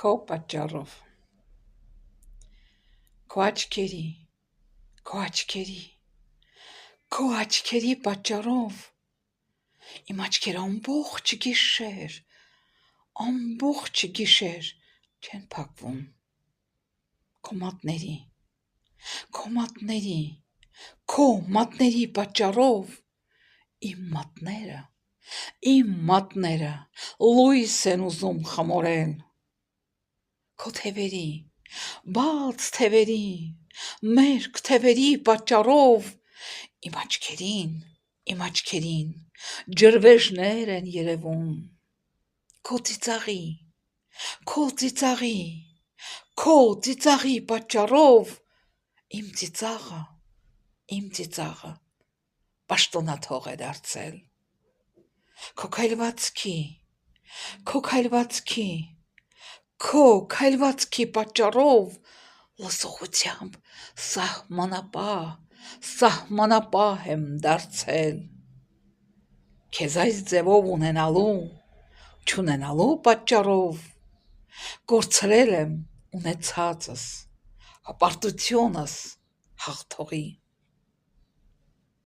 Քո պատճառով, քո աչքերի, քո աչքերի, քո աչքերի պատճառով իմ աչքերը ամբողջ գիշեր չեն փակվում։ Քո մատների պատճառով իմ մատները լույս են ուզում խմորել։ Քո թևերի, բաց թևերի, մերկ թևերի պատճառով իմ աչքերին ջրվեժներ են երևում։ Քո ծիծաղի պատճառով իմ ծիծաղը պաշտոնաթող է դարձել։ Քո քայլվածքի պատճառով լսողությամբ սահմանապահ եմ դարձել։ Քեզ այս ձևով չունենալու պատճառով կորցրել եմ ունեցածս, հպարտությունս հաղթողի։